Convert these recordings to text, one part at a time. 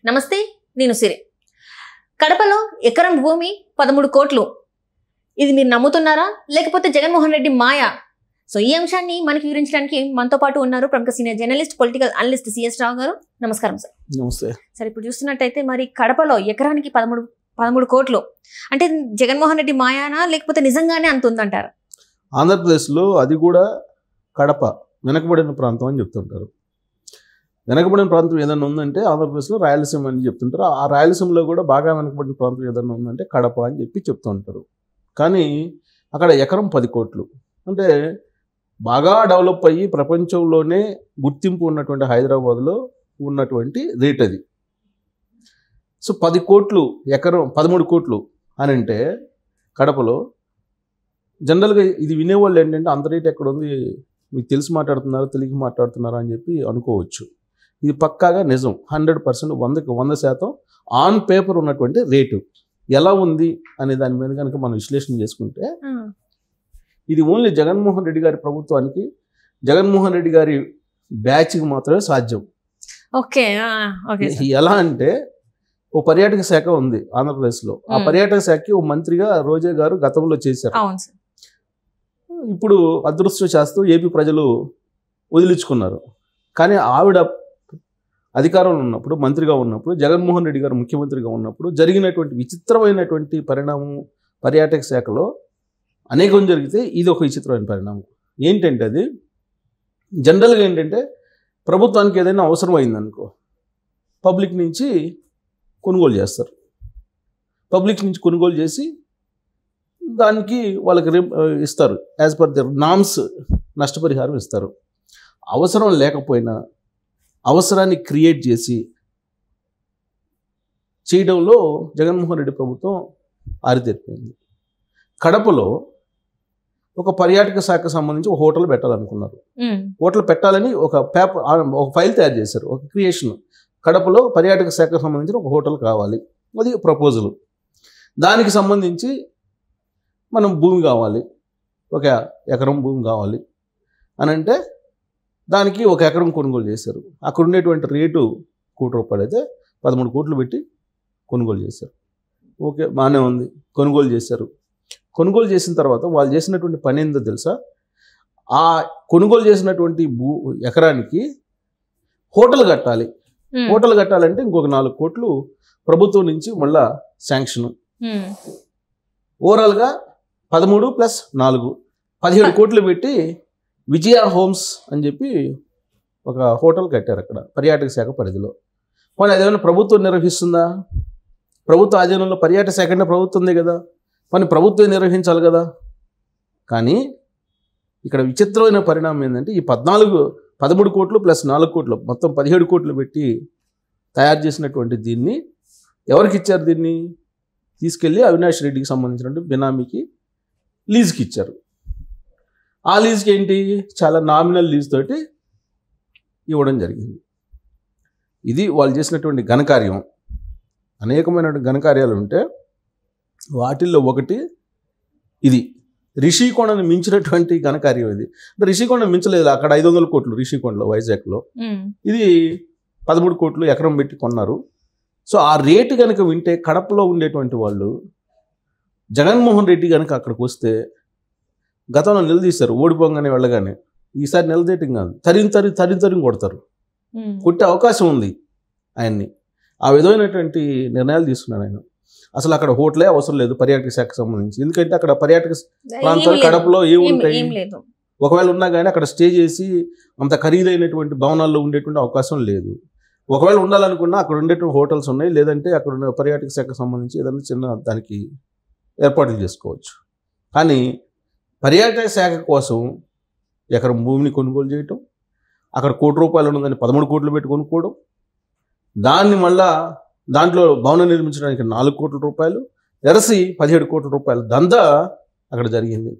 నమస్తే, నేను సిరి. కడపలో ఎకరం భూమి 13 కోట్లు. ఇది మీరు నమ్ముతున్నారా లేకపోతే జగన్మోహన్ రెడ్డి మాయా? సో ఈ అంశాన్ని మనకి వివరించడానికి మనతో పాటు ఉన్నారు ప్రముఖ senior journalist, political analyst CS Rao గారు. నమస్కారం సార్. నమస్తే సార్, ఇప్పుడు చూస్తున్నట్టయితే మరి కడపలో ఎకరానికి 13 కోట్లు అంటే జగన్మోహన్ రెడ్డి మాయానా లేకపోతే నిజంగానే అంత ఉందంటారు? ఆంధ్రప్రదేశ్లో అది కూడా కడప వెనకబడిన ప్రాంతం అని చెప్తుంటారు. వెనకబడిన ప్రాంతం ఏదైనా ఉందంటే ఆంధ్రప్రదేశ్లో రాయలసీమ అని చెప్తుంటారు. ఆ రాయలసీమలో కూడా బాగా వెనకబడిన ప్రాంతం ఏదైనా ఉందంటే కడప అని చెప్పి చెప్తూ ఉంటారు. కానీ అక్కడ ఎకరం 10 కోట్లు అంటే బాగా డెవలప్ అయ్యి ప్రపంచంలోనే గుర్తింపు ఉన్నటువంటి హైదరాబాద్లో ఉన్నటువంటి రేట్ అది. సో 10 కోట్లు ఎకరం 13 కోట్లు అని అంటే కడపలో జనరల్గా ఇది వినేవాళ్ళు ఏంటంటే అంత రేట్ ఎక్కడ ఉంది, మీకు తెలిసి మాట్లాడుతున్నారు తెలియక మాట్లాడుతున్నారా అని చెప్పి అనుకోవచ్చు. ఇది పక్కాగా నిజం, 100%, 100% ఆన్ పేపర్ ఉన్నటువంటి రేటు. ఎలా ఉంది అనే దాని మీద కనుక మనం విశ్లేషణ చేసుకుంటే ఇది ఓన్లీ జగన్మోహన్ రెడ్డి గారి ప్రభుత్వానికి, జగన్మోహన్ రెడ్డి గారి బ్యాచ్కి మాత్రమే సాధ్యం. ఓకే. ఎలా అంటే ఓ పర్యాటక శాఖ ఉంది ఆంధ్రప్రదేశ్లో. ఆ పర్యాటక శాఖకి ఓ మంత్రిగా రోజా గారు గతంలో చేశారు. ఇప్పుడు అదృష్టశాస్తు ఏపీ ప్రజలు వదిలించుకున్నారు. కానీ ఆవిడ అధికారంలో ఉన్నప్పుడు, మంత్రిగా ఉన్నప్పుడు, జగన్మోహన్ రెడ్డి గారు ముఖ్యమంత్రిగా ఉన్నప్పుడు జరిగినటువంటి విచిత్రమైనటువంటి పరిణామం పర్యాటక శాఖలో అనేకం జరిగితే ఇది ఒక విచిత్రమైన పరిణామం. ఏంటంటే అది జనరల్గా ఏంటంటే ప్రభుత్వానికి ఏదైనా అవసరం అయిందనుకో పబ్లిక్ నుంచి కొనుగోలు చేస్తారు. పబ్లిక్ నుంచి కొనుగోలు చేసి దానికి వాళ్ళకి ఇస్తారు, యాజ్ పర్ ద నామ్స్ నష్టపరిహారం ఇస్తారు. అవసరం లేకపోయినా అవసరాన్ని క్రియేట్ చేసి చేయడంలో జగన్మోహన్ రెడ్డి ప్రభుత్వం ఆరితేరిపోయింది. కడపలో ఒక పర్యాటక శాఖకు సంబంధించి ఒక హోటల్ పెట్టాలనుకున్నారు. హోటల్ పెట్టాలని ఒక ఫైల్ తయారు చేశారు, ఒక క్రియేషన్. కడపలో పర్యాటక శాఖకు సంబంధించిన ఒక హోటల్ కావాలి, అది ప్రపోజల్. దానికి సంబంధించి మనం భూమి కావాలి, ఒక ఎకరం భూమి కావాలి అని అంటే దానికి ఒక ఎకరం కొనుగోలు చేశారు. అక్కడ ఉండేటువంటి రేటు ₹1 అయితే 13 కోట్లు పెట్టి కొనుగోలు చేశారు. ఓకే, బాగానే ఉంది, కొనుగోలు చేశారు. కొనుగోలు చేసిన తర్వాత వాళ్ళు చేసినటువంటి పని ఏందో తెలుసా? ఆ కొనుగోలు చేసినటువంటి ఎకరానికి హోటల్ కట్టాలి. హోటల్ కట్టాలంటే ఇంకొక 4 కోట్లు ప్రభుత్వం నుంచి మళ్ళా శాంక్షన్. ఓవరాల్గా 13 + 4 17 కోట్లు పెట్టి విజయ హోమ్స్ అని చెప్పి ఒక హోటల్ కట్టారు అక్కడ పర్యాటక శాఖ పరిధిలో. కానీ అదేమైనా ప్రభుత్వం నిర్వహిస్తుందా? ప్రభుత్వ ఆధీనంలో పర్యాటక శాఖ అంటే ప్రభుత్వం ఉంది కదా, కానీ ప్రభుత్వం నిర్వహించాలి కదా. కానీ ఇక్కడ విచిత్రమైన పరిణామం ఏంటంటే ఈ 13 కోట్లు + 4 కోట్లు మొత్తం 17 కోట్లు పెట్టి తయారు చేసినటువంటి దీన్ని ఎవరికి ఇచ్చారు? దీన్ని తీసుకెళ్ళి అవినాష్ రెడ్డికి సంబంధించినటువంటి బినామీకి లీజ్కి ఇచ్చారు. ఆ లీజ్కి ఏంటి, చాలా నామినల్ లీజ్ తోటి ఇవ్వడం జరిగింది. ఇది వాళ్ళు చేసినటువంటి ఘనకార్యం. అనేకమైనటువంటి ఘనకార్యాలు ఉంటే వాటిల్లో ఒకటి ఇది. రిషికొండను మించినటువంటి ఘనకార్యం ఇది. అంటే రిషికొండ మించలేదు, అక్కడ 500 కోట్లు రిషికొండలో, వైజాగ్లో. ఇది 13 కోట్లు ఎకరం పెట్టి కొన్నారు. సో ఆ రేటు కనుక వింటే కడపలో ఉండేటువంటి వాళ్ళు జగన్మోహన్ రెడ్డి కనుక అక్కడికి వస్తే గతంలో నిలదీశారు, ఓడిపోగానే వెళ్ళగానే. ఈసారి నిలదీయటం కాదు, తరిం కొడతారు. కొట్టే అవకాశం ఉంది ఆయన్ని. ఆ విధమైనటువంటి నిర్ణయాలు తీసుకున్నాడు ఆయన. అసలు అక్కడ హోటలే అవసరం లేదు పర్యాటక శాఖకు సంబంధించి. ఎందుకంటే అక్కడ పర్యాటక ప్రాంతాలు కడపలో ఏముంటాయి? ఒకవేళ ఉన్నా కానీ అక్కడ స్టే చేసి అంత ఖరీదైనటువంటి భవనాల్లో ఉండేటువంటి అవకాశం లేదు. ఒకవేళ ఉండాలనుకున్నా అక్కడ ఉండేటువంటి హోటల్స్ ఉన్నాయి, లేదంటే అక్కడ ఉన్న పర్యాటక శాఖకు సంబంధించి ఏదైనా చిన్న దానికి ఏర్పాట్లు చేసుకోవచ్చు. కానీ పర్యాటక శాఖ కోసం ఎకరం భూమిని కొనుగోలు చేయటం, అక్కడ ₹1 ఉన్నదని 13 కోట్లు పెట్టి కొనుక్కోవడం, దాన్ని మళ్ళా దాంట్లో భవనం నిర్మించడానికి ₹4 కోట్ల ఎరసి ₹17 కోట్ల దందా అక్కడ జరిగింది.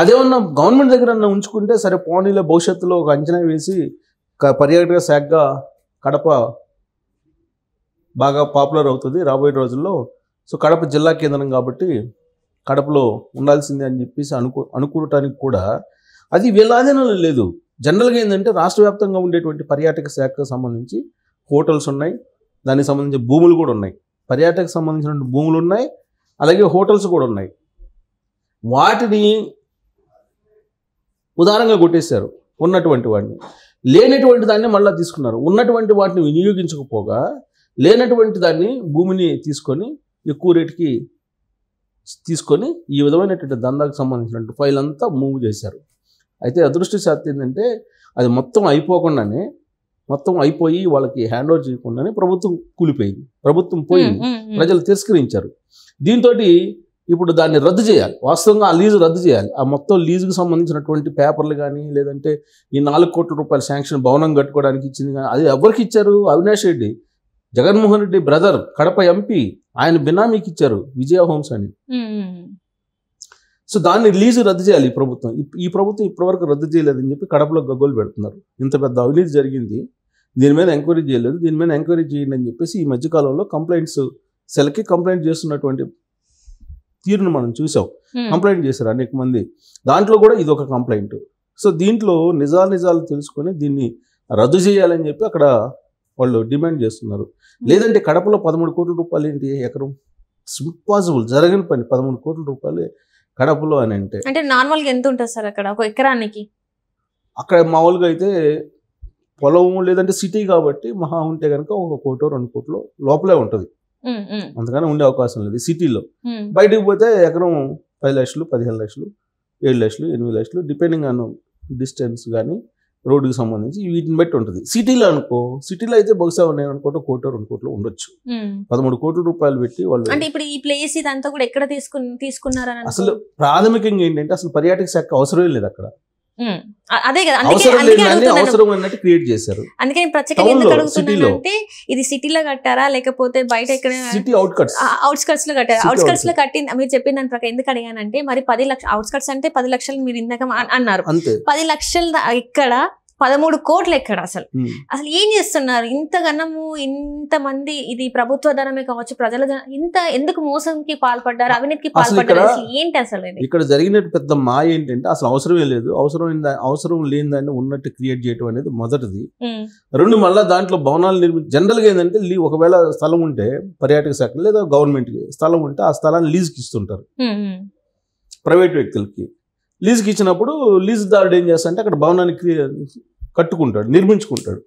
అదేమన్నా గవర్నమెంట్ దగ్గర ఉంచుకుంటే సరే, పోనీలో భవిష్యత్తులో ఒక అంచనా వేసి పర్యాటక శాఖగా కడప బాగా పాపులర్ అవుతుంది రాబోయే రోజుల్లో. సో కడప జిల్లా కేంద్రం కాబట్టి కడపలో ఉండాల్సిందే అని చెప్పేసి అనుకోవటానికి కూడా అది వీళ్ళ ఆధీనంలో లేదు. జనరల్గా ఏంటంటే రాష్ట్ర వ్యాప్తంగా ఉండేటువంటి పర్యాటక శాఖకు సంబంధించి హోటల్స్ ఉన్నాయి, దానికి సంబంధించిన భూములు కూడా ఉన్నాయి, పర్యాటకకు సంబంధించిన భూములు ఉన్నాయి, అలాగే హోటల్స్ కూడా ఉన్నాయి. వాటిని ఉదారంగా కొట్టేశారు ఉన్నటువంటి వాటిని. లేనటువంటి దాన్ని మళ్ళీ తీసుకున్నారు. ఉన్నటువంటి వాటిని వినియోగించకపోగా లేనటువంటి దాన్ని భూమిని తీసుకొని ఎక్కువ రేటుకి తీసుకొని ఈ విధమైనటువంటి దందాకు సంబంధించినటువంటి ఫైల్ అంతా మూవ్ చేశారు. అయితే అదృష్టశాత్తు ఏంటంటే అది మొత్తం అయిపోకుండానే, మొత్తం అయిపోయి వాళ్ళకి హ్యాండ్ ఓవర్ చేయకుండానే ప్రభుత్వం కూలిపోయింది, ప్రభుత్వం పోయింది, ప్రజలు తిరస్కరించారు. దీంతో ఇప్పుడు దాన్ని రద్దు చేయాలి, వాస్తవంగా ఆ లీజు రద్దు చేయాలి. ఆ మొత్తం లీజుకు సంబంధించినటువంటి పేపర్లు కానీ, లేదంటే ఈ 4 కోట్ల రూపాయల శాంక్షన్ భవనం కట్టుకోవడానికి ఇచ్చింది కానీ అది ఎవరికి ఇచ్చారు? అవినాష్ రెడ్డి, జగన్మోహన్ రెడ్డి బ్రదర్, కడప ఎంపీ, ఆయన బినామీకి ఇచ్చారు, విజయ హోమ్స్ అని. సో దాన్ని లీజు రద్దు చేయాలి ఈ ప్రభుత్వం. ఈ ప్రభుత్వం ఇప్పటివరకు రద్దు చేయలేదని చెప్పి కడపలో గగ్గోలు పెడుతున్నారు. ఇంత పెద్ద అవినీతి జరిగింది, దీని మీద ఎంక్వైరీ చేయలేదు, దీని మీద ఎంక్వైరీ చేయండి అని చెప్పేసి ఈ మధ్యకాలంలో కంప్లైంట్స్ సెల్కి కంప్లైంట్ చేస్తున్నటువంటి తీరును మనం చూసాం. కంప్లైంట్ చేశారు అనేక మంది, దాంట్లో కూడా ఇది ఒక కంప్లైంట్. సో దీంట్లో నిజాలు తెలుసుకొని దీన్ని రద్దు చేయాలని చెప్పి అక్కడ వాళ్ళు డిమాండ్ చేస్తున్నారు. లేదంటే కడపలో 13 కోట్ల రూపాయలు ఏంటి ఎకరం? ఇంపాసిబుల్, జరగని పని. 13 కోట్ల రూపాయలు కడపలో అని అంటే నార్మల్గా ఎంత ఉంటుంది సార్ అక్కడ ఒక ఎకరానికి? అక్కడ మామూలుగా అయితే పొలం లేదంటే సిటీ కాబట్టి మహా ఉంటే కనుక 1 కోటో 2 కోట్లు లోపలే ఉంటుంది, అంతగానే ఉండే అవకాశం లేదు సిటీలో. బయటకు పోతే ఎకరం 10 లక్షలు, 15 లక్షలు, 7 లక్షలు, 8 లక్షలు, డిపెండింగ్ ఆన్ డిస్టెన్స్ కానీ రోడ్డుకి సంబంధించి వీటిని బట్టి ఉంటుంది. సిటీలో అనుకో, సిటీలో అయితే బహుశా ఉన్నాయి అనుకోవటం 1 కోటో 2 కోట్లు ఉండొచ్చు. 13 కోట్ల రూపాయలు పెట్టి వాళ్ళు, అంటే ఇప్పుడు ఈ ప్లేస్ ఇదంతా కూడా ఎక్కడ తీసుకున్నారని అసలు ప్రాథమికంగా ఏంటంటే అసలు పర్యాటక శాఖ అవసరమే లేదు అక్కడ. అదే కదా, అవసరం అన్నట్టు క్రియేట్ చేశారు. అందుకని ప్రత్యేకంగా ఎందుకు అడుగుతున్నాను అంటే ఇది సిటీలో కట్టారా లేకపోతే బయట ఎక్కడ? సిటీ అవుట్స్కట్స్ లో కట్టారా? అవుట్స్కట్స్ లో కట్టి మీరు చెప్పిన దాని ప్రకారం ఎందుకు అడిగానంటే మరి 10 లక్షలు అవుట్స్కట్స్ అంటే 10 లక్షలు మీరు ఇందాక అన్నారు. 10 లక్షలు ఎక్కడ, 13 కోట్లు ఎక్కడ? అసలు ఏం చేస్తున్నారు? ఇంత ఘనము, ఇంత మంది, ఇది ప్రభుత్వ ధనమే కావచ్చు, ప్రజల ఇంత ఎందుకు మోసంకి పాల్పడ్డారు, అవినీతికి పాల్పడ్డారు? అసలు ఏంటి అసలు ఇక్కడ జరిగినట్టు పెద్ద మాయ ఏంటంటే అసలు అవసరమే లేదు, అవసరం లేని దాన్ని ఉన్నట్టు క్రియేట్ చేయడం అనేది మొదటిది. 2 మళ్ళీ దాంట్లో భవనాలు జనరల్గా ఏంటంటే ఒకవేళ స్థలం ఉంటే పర్యాటక శాఖ లేదా గవర్నమెంట్కి స్థలం ఉంటే ఆ స్థలాన్ని లీజుకి ఇస్తుంటారు ప్రైవేట్ వ్యక్తులకి. లీజుకి ఇచ్చినప్పుడు లీజుదారుడు ఏం చేస్తాడంటే అక్కడ భవనాన్ని కట్టుకుంటాడు, నిర్మించుకుంటాడు.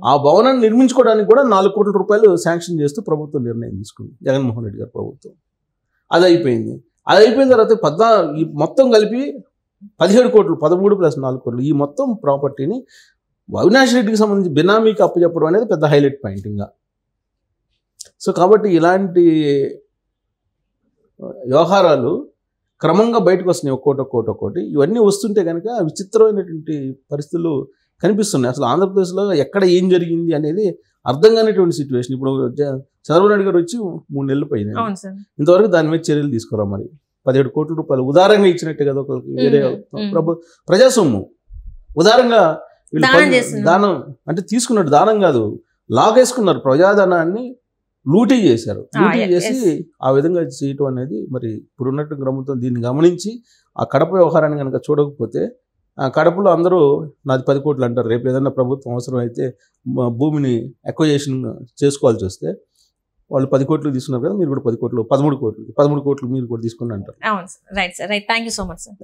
ఆ భవనాన్ని నిర్మించుకోవడానికి కూడా 4 కోట్ల రూపాయలు శాంక్షన్ చేస్తూ ప్రభుత్వం నిర్ణయం తీసుకుంది, జగన్మోహన్ రెడ్డి గారి ప్రభుత్వం. అది అయిపోయింది తర్వాత మొత్తం కలిపి 17 కోట్లు, 13 + 4 కోట్లు, ఈ మొత్తం ప్రాపర్టీని అవినాష్ రెడ్డికి సంబంధించి బినామీకి అప్పచెప్పడం అనేది పెద్ద హైలైట్ పాయింట్ ఇంకా. సో కాబట్టి ఇలాంటి వ్యవహారాలు క్రమంగా బయటకు వస్తున్నాయి, ఒక్కోటి. ఇవన్నీ వస్తుంటే కనుక విచిత్రమైనటువంటి పరిస్థితులు కనిపిస్తున్నాయి. అసలు ఆంధ్రప్రదేశ్లో ఎక్కడ ఏం జరిగింది అనేది అర్థం కానిటువంటి సిచ్యువేషన్. ఇప్పుడు చంద్రబాబు నాయుడు గారు వచ్చి 3 నెలలు పోయింది, ఇంతవరకు దాని మీద చర్యలు తీసుకురా. మరి 17 కోట్ల రూపాయలు ఉదారంగా ఇచ్చినట్టే కదా ఒకరికి, వేరే ప్రజాసొమ్ము ఉదారంగా దానం అంటే తీసుకున్నట్టు, దానం కాదు, లాగేసుకున్నారు. ప్రజాధనాన్ని లూటీ చేశారు. లూటీ చేసి ఆ విధంగా చేయటం అనేది మరి ఇప్పుడున్నట్టు ప్రభుత్వం దీన్ని గమనించి ఆ కడప వ్యవహారాన్ని కనుక చూడకపోతే, ఆ కడపలో అందరూ నాది 10 కోట్లు అంటారు. రేపు ఏదైనా ప్రభుత్వం అవసరం అయితే భూమిని అక్వైజేషన్ చేసుకోవాల్సి వస్తే వాళ్ళు 10 కోట్లు తీసుకున్నారు కదా, మీరు కూడా 10 కోట్లు, 13 కోట్లు మీరు కూడా తీసుకుని అంటారు. Right sir, right. Thank you so much sir.